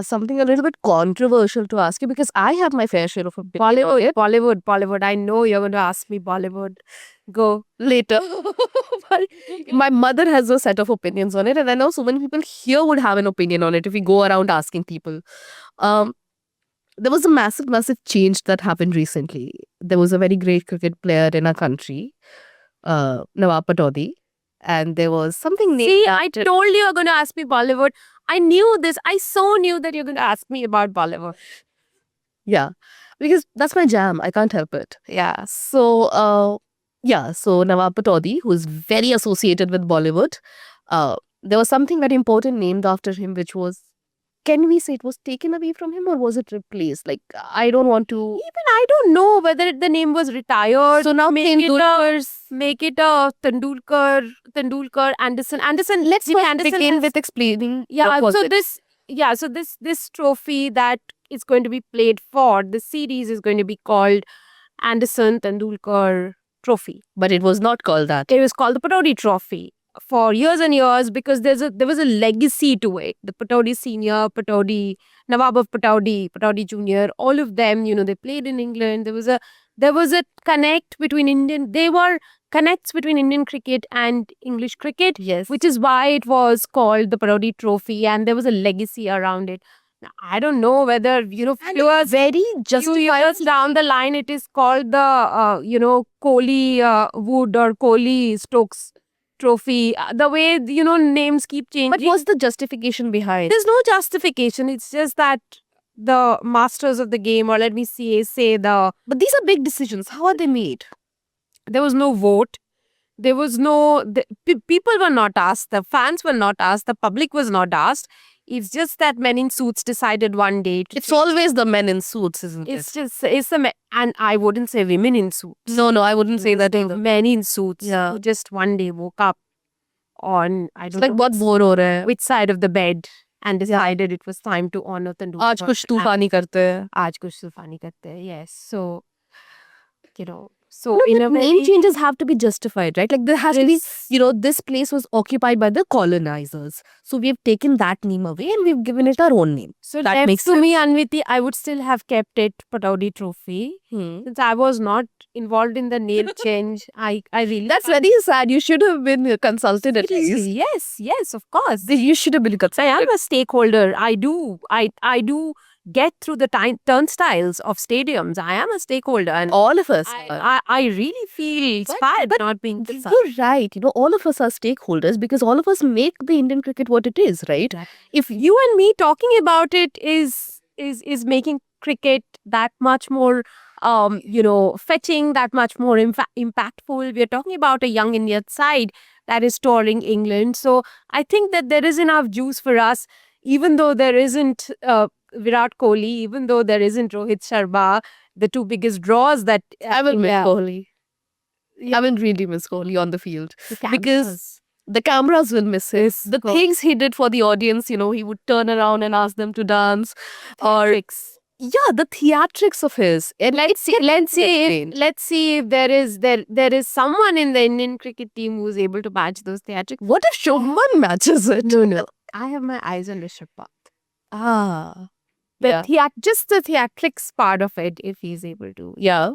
Something a little bit controversial to ask you because I have my fair share of opinion. Bollywood. I know you're going to ask me Bollywood. Go. Later. But my mother has a set of opinions on it, and I know so many people here would have an opinion on it if we go around asking people. Um, there was a massive, massive change that happened recently. There was a very great cricket player in our country, Nawab Patodi, and there was something named See, I after. told you you're going to ask me Bollywood. I knew this. I so knew that you're going to ask me about Bollywood. Yeah, because that's my jam. I can't help it. Yeah. So Nawab Patodi, who's very associated with Bollywood, there was something very important named after him, which was, can we say it was taken away from him or was it replaced? Like, I don't want to. Even I don't know whether the name was retired. So now Make it a Tendulkar, Anderson. Let's Let's Anderson begin has- with explaining. Yeah. what was So it. this trophy that is going to be played for the series is going to be called Anderson Tendulkar Trophy. But it was not called that. It was called the Patodi Trophy for years and years because there was a legacy to it. The Patodi Senior, Patodi, Nawab of Patodi, Patodi Junior, all of them, they played in England. There was a connect between connects between Indian cricket and English cricket, Yes. which is why it was called the Patodi Trophy, and there was a legacy around it. Now, I don't know whether very few justified. years down the line, it is called the Kohli Wood or Kohli Stokes Trophy. The way names keep changing. But what's the justification behind? There's no justification. It's just that the masters of the game, or let me say But these are big decisions. How are they made? there was no vote. There was people were not asked. The fans were not asked. The public was not asked. It's just that men in suits decided one day to. It's always the men in suits, isn't It's it? just it's the men, and I wouldn't say women in suits. No, I wouldn't say that The either. men in suits Yeah. who just one day woke up on I It's don't like know बहुत bore हो रहा है. which side of the bed and decided it was time to honor Tendulkar. आज कुछ तूफानी करते हैं. आज कुछ तूफानी करते हैं. Yes, so so No, in but a name way, changes have to be justified, right? Like there has to be, this- this place was occupied by the colonizers. So we've taken that name away and we've given it our own name. So that left makes to me, Anviti, I would still have kept it Patodi Trophy since I was not involved in the name change. I really That's very sad. You should have been consulted at least. Yes, of course. You should have been I consulted. am a stakeholder. I do get through the turnstiles of stadiums. I am a stakeholder, and All of us are. I really feel inspired but not being. You're right. All of us are stakeholders because all of us make the Indian cricket what it is, right? If you and me talking about it is making cricket that much more fetching, that much more impactful. We're talking about a young Indian side that is touring England. So I think that there is enough juice for us, even though there isn't Virat Kohli, even though there isn't Rohit Sharma, the two biggest draws that I will miss India- Kohli. Yeah. I will really miss Kohli on the field. The Because cameras. the cameras will miss it. The Go. things he did for the audience, he would turn around and ask them to dance. Or Theatrics. yeah, the theatrics of his. And Let's see if there is someone in the Indian cricket team who's able to match those theatrics. What if Shobhan matches it? No. I have my eyes on Rishabh Pant. Ah. Just the theatrics part of it, if he's able to. Yeah.